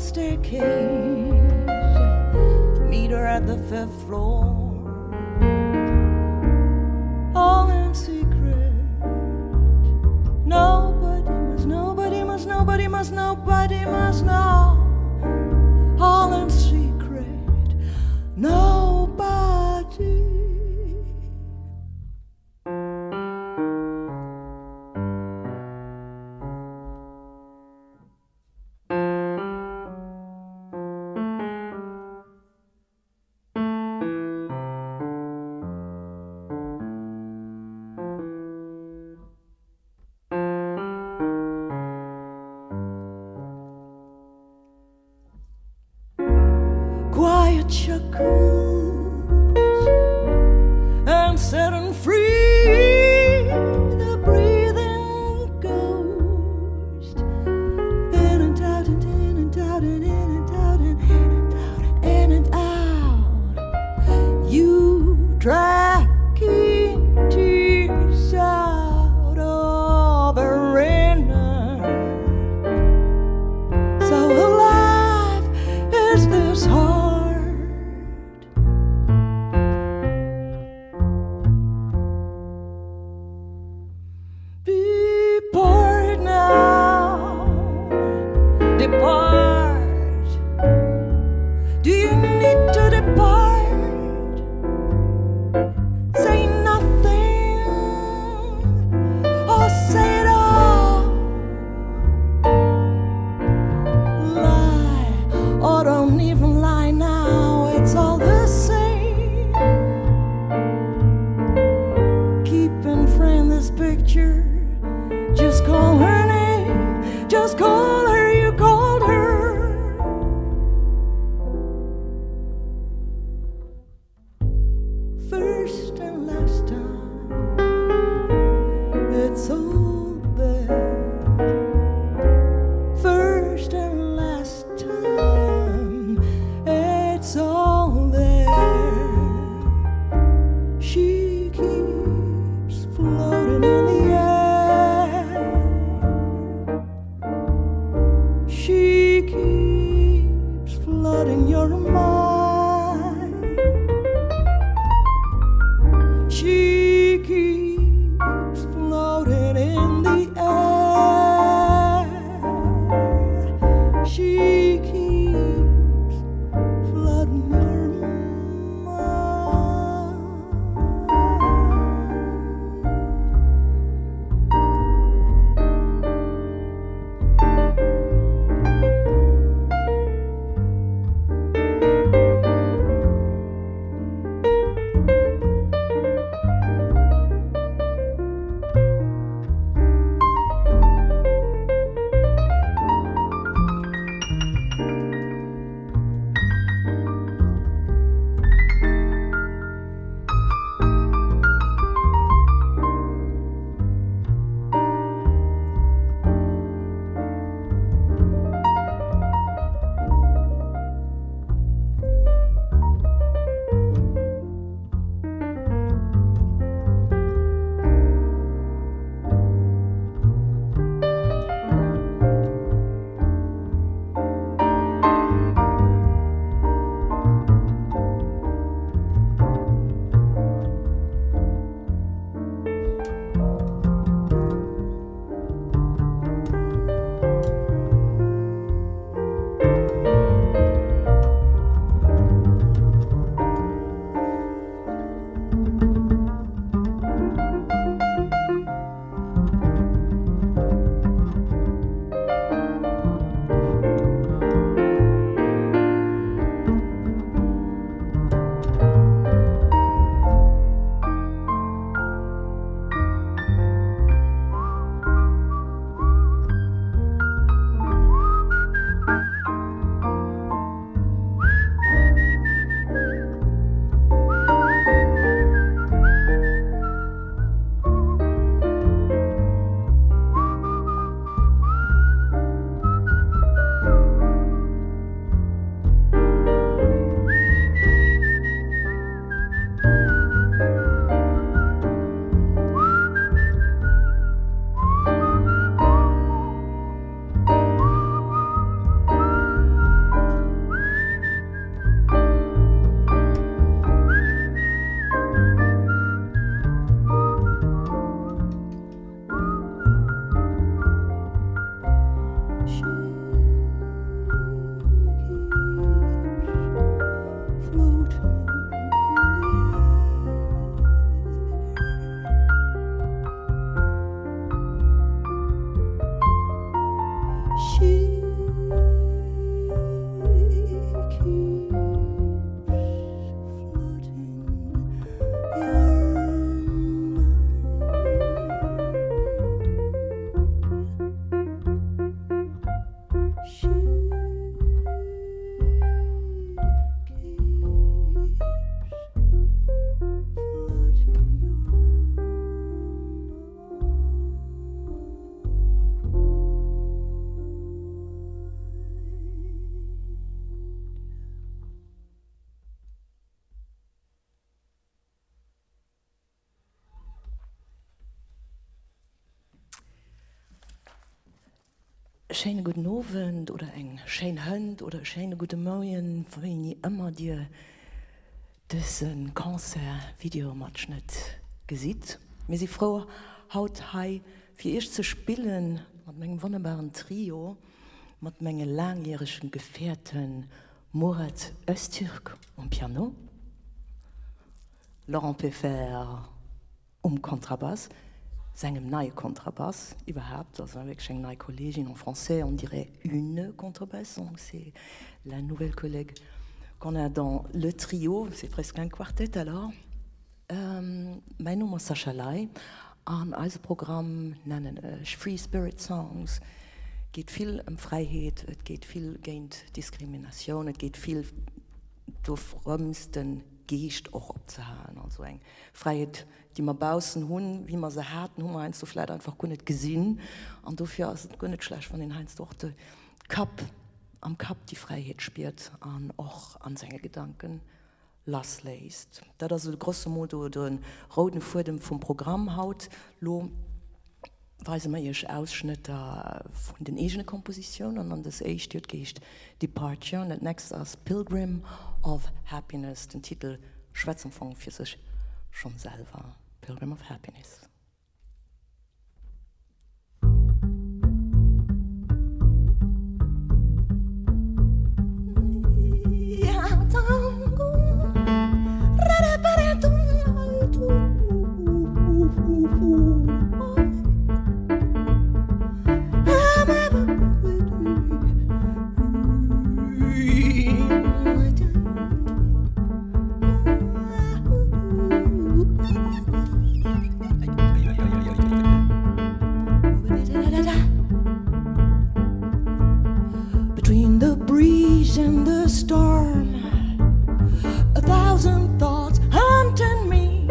staircase, meet her at the 5th floor, all in secret. Nobody must know, all in secret. Nobody. Quiet chuckles and setting free the breathing ghost, in and out and in and out and in and out and in and out, you dragging tears out of her inner. So alive is this heart. Depart now, depart. Do you need to depart? Say nothing or say it all. Lie or don't even lie now, it's all the same. Keep in frame this picture. Just call her name, just call her, you called her. First and last time, it's all there. First and last time, it's all there. She keeps floating in the air. She keeps flooding your mind. She keeps floating in the air. She keeps flooding your mind. Schöne guten Abend oder ein schöne Hand oder schöne gute Morgen, wenn ihr immer dir diesen Konzert-Videomatschnitt gesieht. Wir sind froh, heute hier für euch zu spielen mit meinem wunderbaren Trio, mit meinen langjährigen Gefährten Murat Öztürk am Piano, Laurent Payfert Kontrabass, seinem neuen Kontrabass überhaupt, also avec une nouvelle collègue en français, on dirait une contrebasse, donc c'est la nouvelle collègue qu'on a dans le trio, c'est presque un quartet alors. Mein Name ist Sascha Ley, und unser Programm nennen Free Spirit Songs. Geht viel um Freiheit, es geht viel gegen Diskrimination, es geht viel darum, den Geist auch abzuhalten. Also eine Freiheit, die wir draußen haben, wie wir sie hatten, haben wir eins so vielleicht einfach gar nicht gesehen. Und dafür ist es gar nicht schlecht, wenn den Heinz doch am Kap die Freiheit spürt und auch an seine Gedanken loslässt. Das ist das große Motto, den roten Faden vom Programm haut. Weisen wir hier Ausschnitte von den eigenen Kompositionen und dann das erste geht Departure und das nächste ist Pilgrim of Happiness. Den Titel schwätzen für sich schon selber. Pilgrim of Happiness. Between the breeze and the storm, 1,000 thoughts haunting me.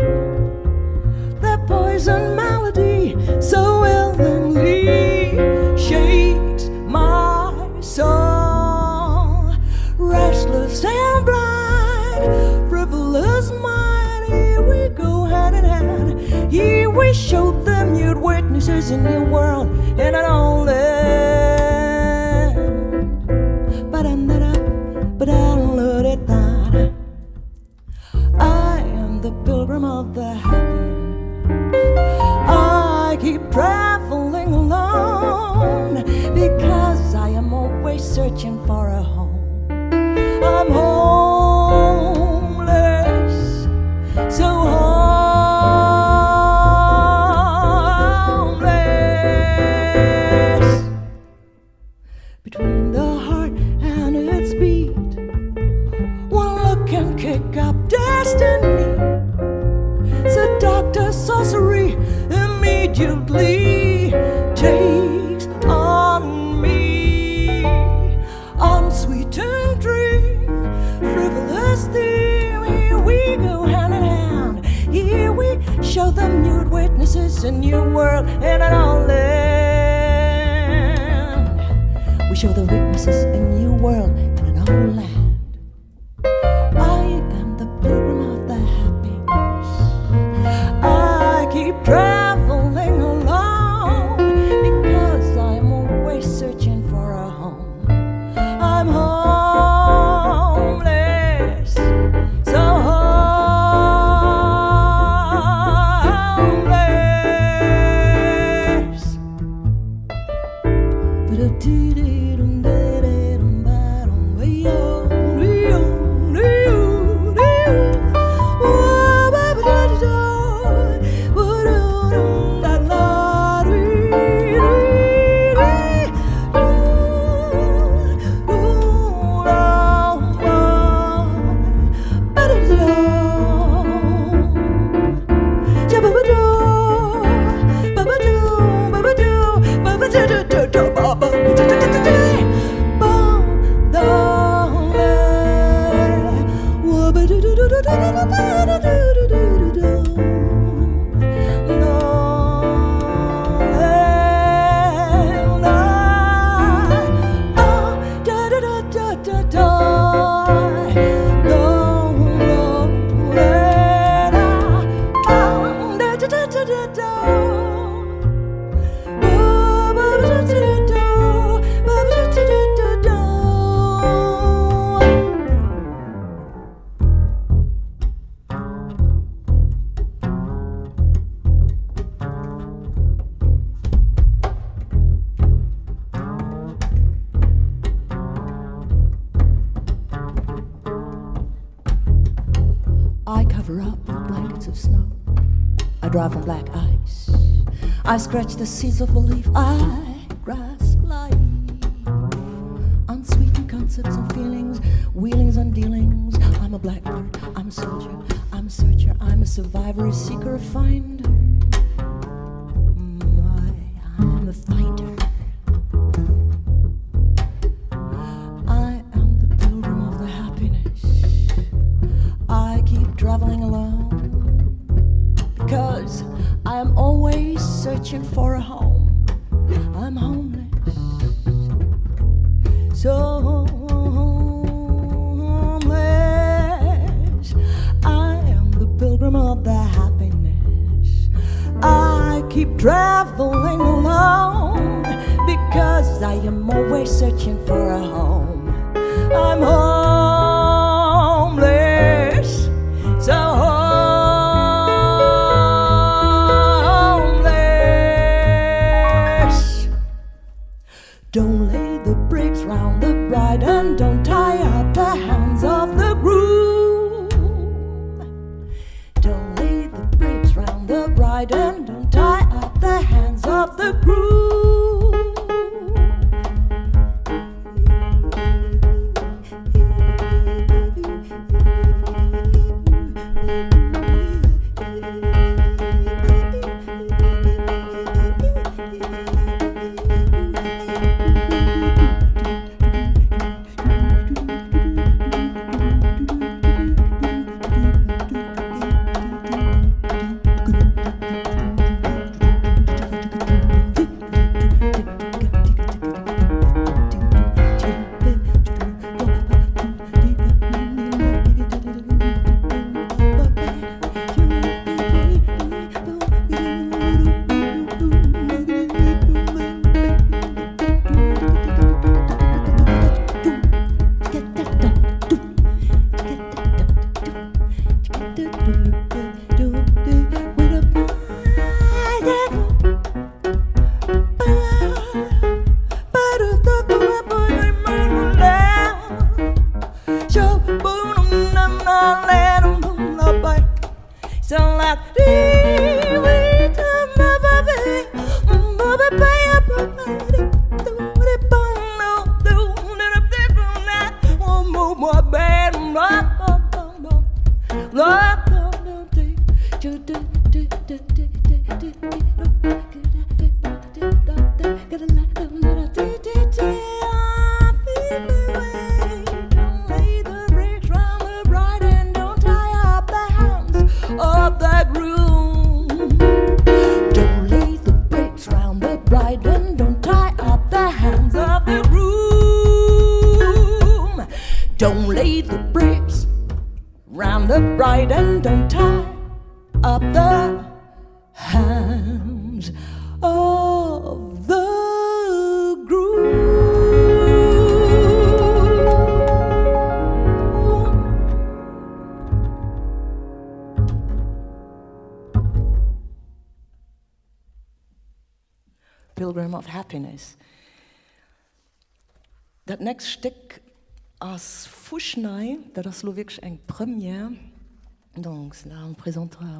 That poison melody so willingly shakes my soul. Restless and blind, frivolous mind, here we go hand in hand. Here we show the mute witnesses in your world, and I don't let. But I let it down. I am the pilgrim of the happiness. I keep traveling alone because I am always searching for a home. I'm homeless, so homeless. Between the heart and its beat, can kick up destiny. Seductive sorcery immediately takes on me. Unsweetened dream, frivolous theme. Here we go hand in hand. Here we show the mute witnesses a new world in an old land. We show the witnesses a new world in an old land. Traveling alone because I'm always searching for a home. I'm homeless, so homeless. But cover up with blankets of snow. I drive on black ice. I scratch the seeds of belief. I grasp life. Unsweetened concepts and feelings, wheelings and dealings. I'm a blackbird, I'm a soldier, I'm a searcher, I'm a survivor, a seeker, a finder. I'm a fighter. I am the pilgrim of the happiness. I keep traveling alone because I am always searching for a home. I'm homeless. So homeless. I am the pilgrim of the happiness. I keep traveling alone because I am always searching for a home. I'm homeless. So homeless. Don't lay the bricks round the bride and don't tie up the hands of the groom. Don't lay the bricks round the bride and don't tie up the hands of the groom. Pilgrim of Happiness. Dat nächste Stück aus Fouchenay, dat ist wirklich eine Première. Donc là, on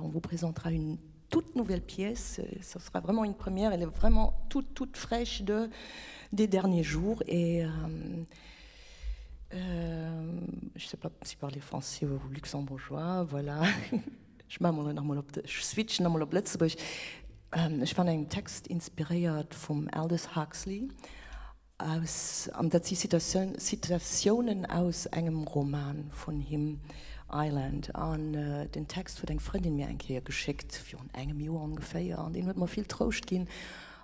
vous présentera une toute nouvelle pièce. Ce sera vraiment une première. Elle est vraiment toute fraîche des derniers jours. Et je ne sais pas si parler français ou luxembourgeois. Voilà. Ich switch nochmal auf Lëtzebuerg. Ich fand einen Text inspiriert vom Aldous Huxley. Das sind Situationen aus einem Roman von ihm, Island. Und den Text hat eine Freundin mir einmal geschickt, für einem Jahr ungefähr. Und den wird mir viel Trost geben.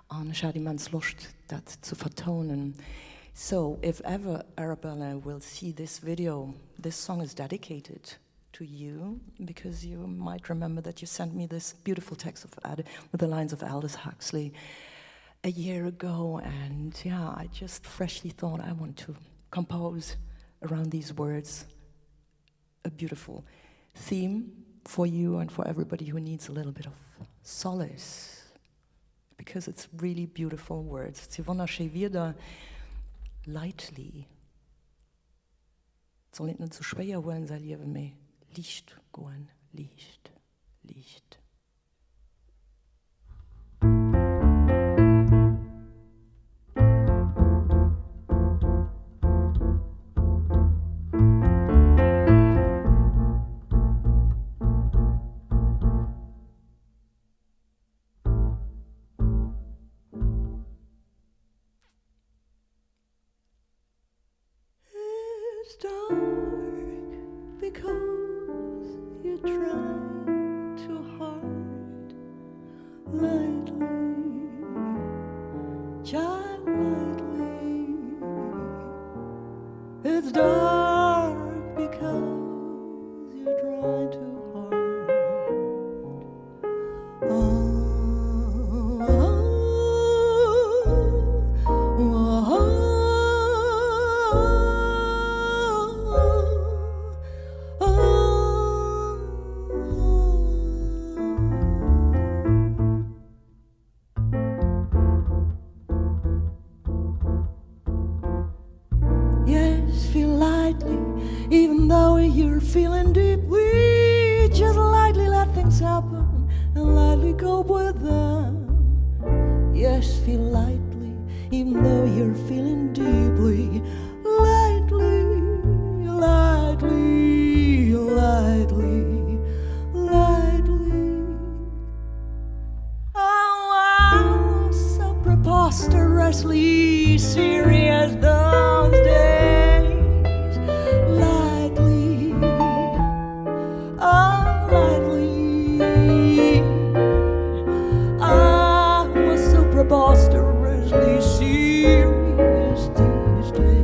Und ich hatte immens Lust, das zu vertonen. So, if ever Arabella will see this video, this song is dedicated to you, because you might remember that you sent me this beautiful text with the lines of Aldous Huxley a year ago, and yeah, I just freshly thought I want to compose around these words a beautiful theme for you and for everybody who needs a little bit of solace, because it's really beautiful words. Sie wunderschön wieder lightly. Es soll nicht zu schwer werden, sein Leben mehr Licht gehen, Licht, Licht. It's dark because you try too hard, lightly, child, lightly. It's dark because you try too hard. Yes, feel lightly, even though you're feeling deeply. Just lightly let things happen and lightly cope with them. Yes, feel lightly, even though you're feeling deeply. Lightly, lightly, lightly, lightly. Oh, I'm so preposterously serious those days. Lightly, oh, lightly. I was so preposterously serious these days.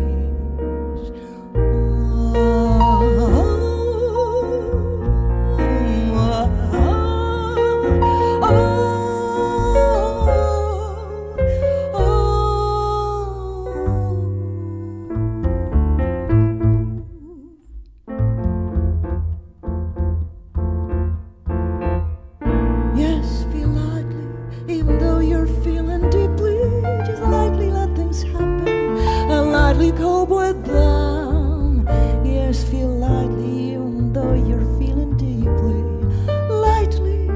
Yes, feel lightly, even though you're feeling deeply. Just lightly let things happen and lightly cope with them. Yes, feel lightly, even though you're feeling deeply. Lightly,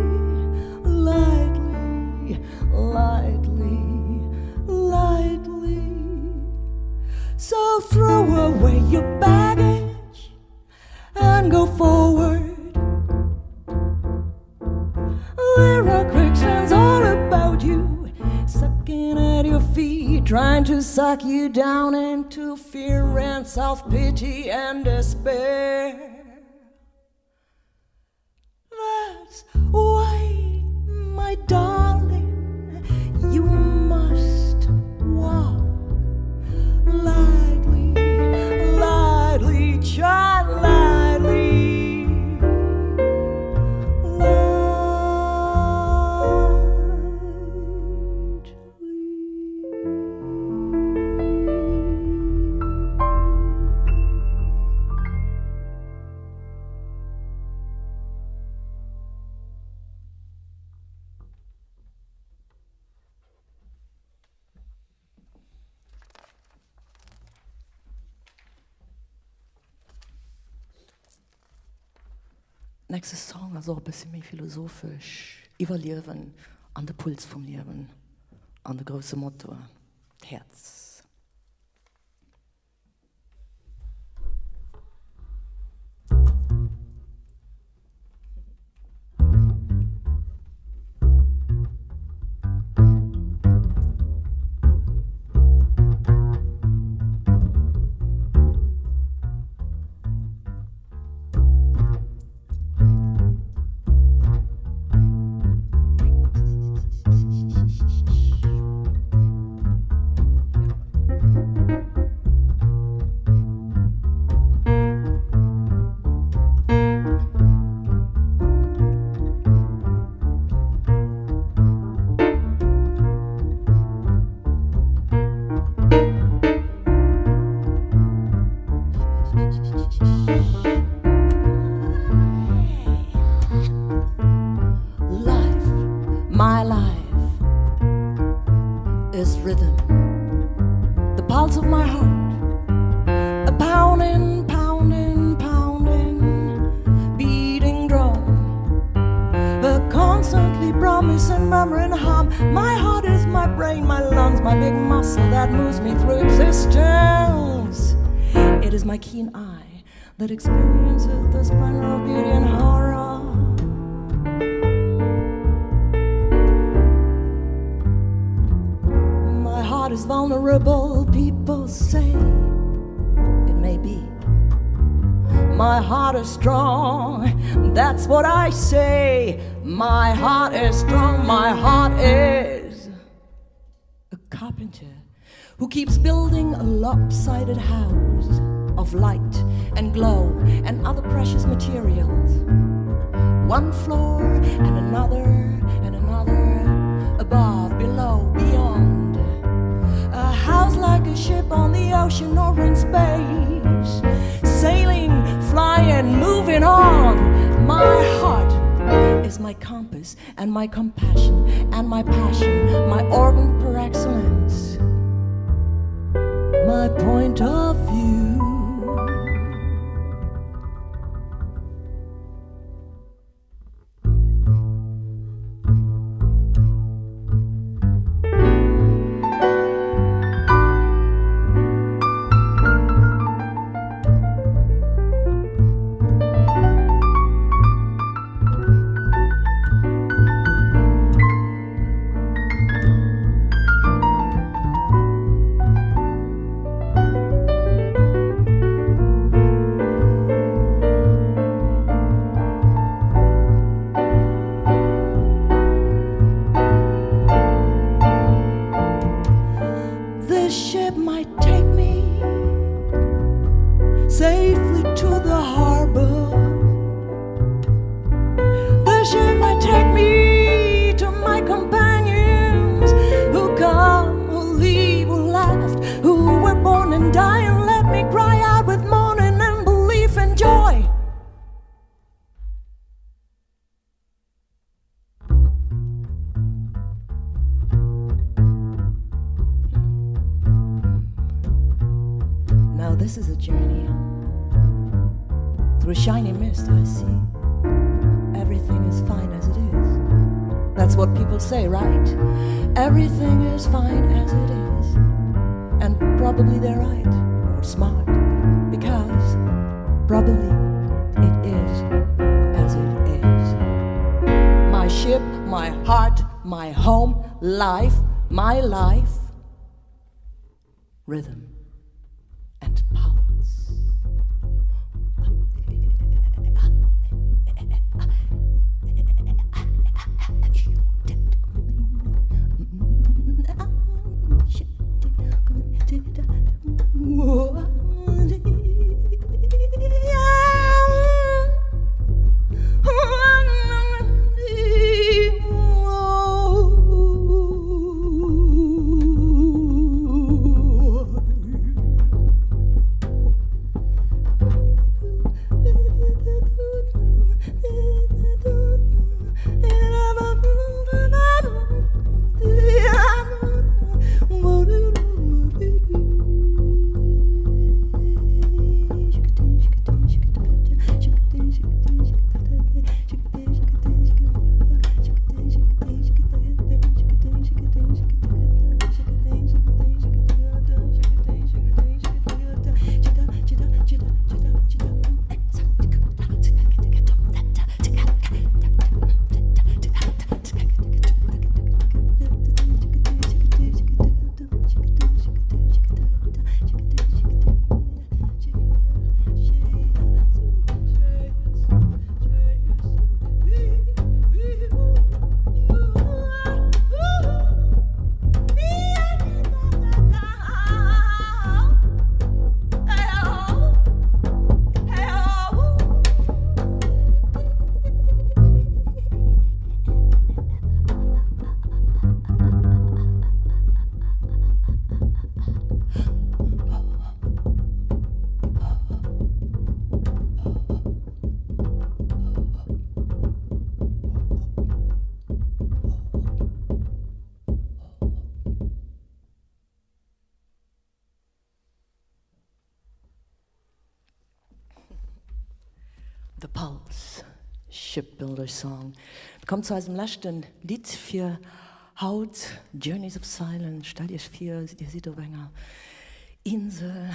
lightly, lightly, lightly. So throw away your baggage and go forward. There are quicksands all about you, sucking at your feet, trying to suck you down into fear and self-pity and despair. That's why, my darling, you must walk lightly, lightly, child, lightly. Nächste Song, also ein bisschen mehr philosophisch, über Leben, an den Puls vom Leben, an der große Motto, Herz. is my keen eye that experiences the splendor of beauty and horror. My heart is vulnerable, people say. It may be. My heart is strong, that's what I say. My heart is strong, my heart is a carpenter who keeps building a lopsided house of light and glow and other precious materials. One floor and another, above, below, beyond. A house like a ship on the ocean or in space, sailing, flying, moving on. My heart is my compass and my compassion and my passion, my organ per excellence, my point of view. This is a journey through a shiny mist. I see everything is fine as it is. That's what people say, right? Everything is fine as it is. And probably they're right, or smart, because probably it is as it is. My ship, my heart, my home, life, my life, rhythm. The Pulse, Shipbuilder Song. Kommt zu einem letzten Lied für Haut, Journeys of Silence. Stell dir vor, ihr seht auf einer Insel,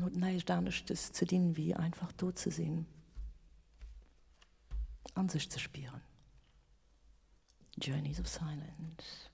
hat nicht anderes zu dienen, wie einfach dort zu sehen, an sich zu spüren. Journeys of Silence.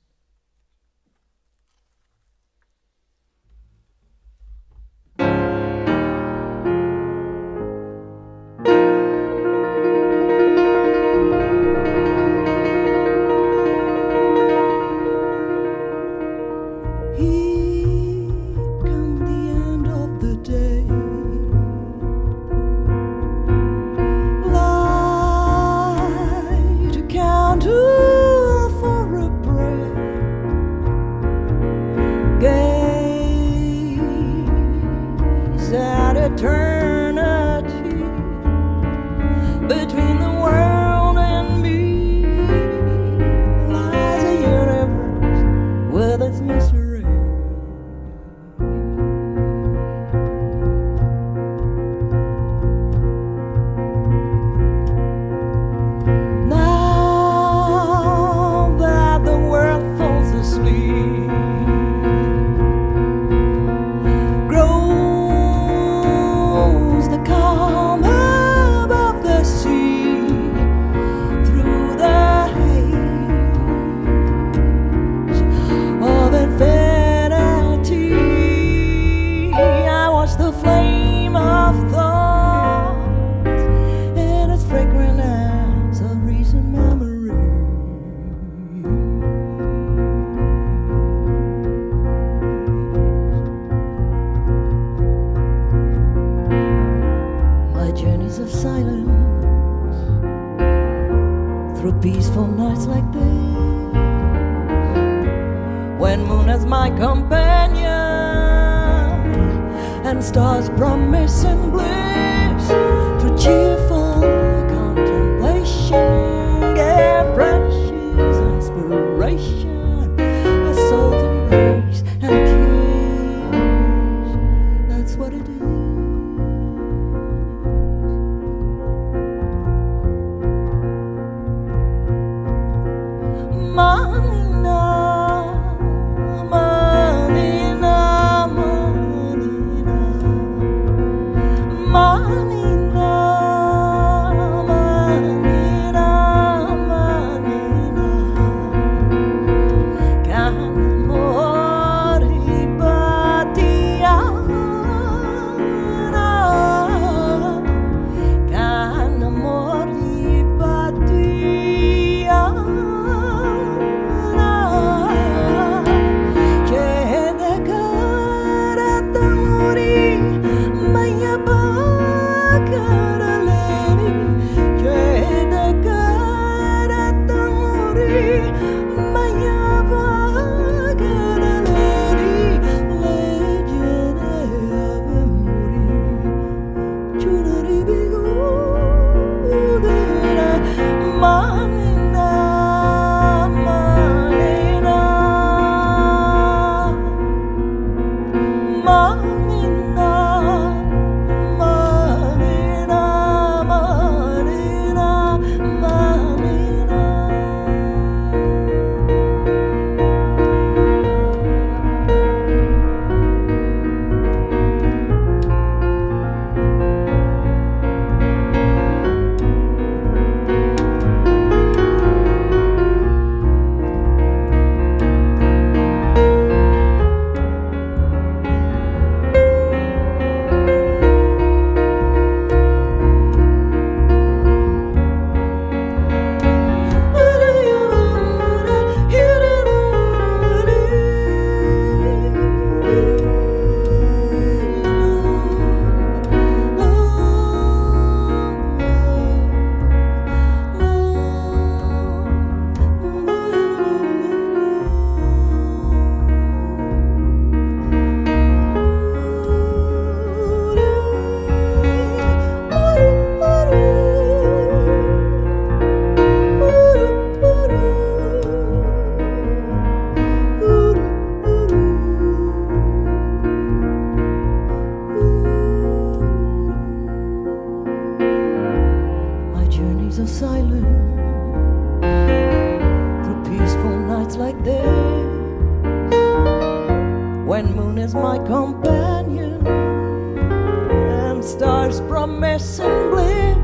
promise and bliss,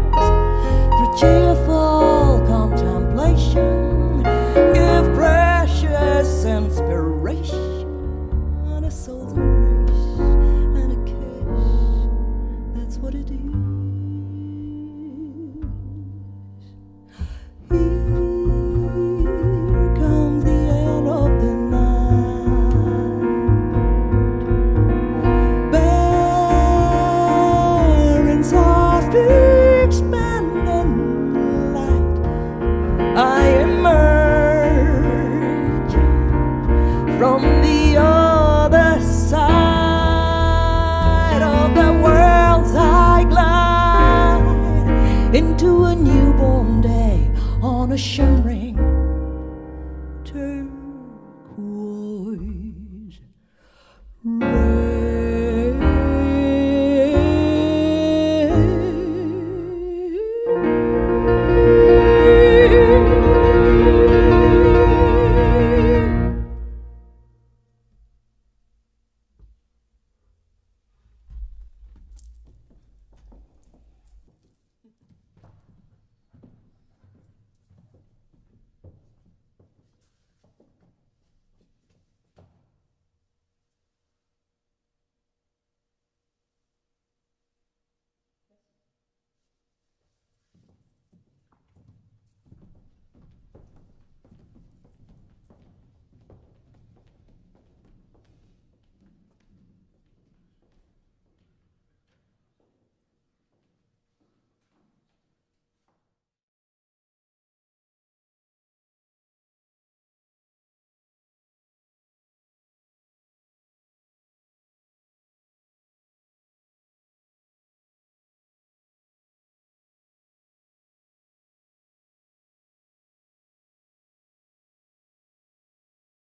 through cheerful contemplation, give precious inspiration, a soul's embrace and a kiss. That's what it is. Here comes the end of the night, bearing softly expanding light. I emerge from the other side of the world's I glide into a newborn day on a shimmering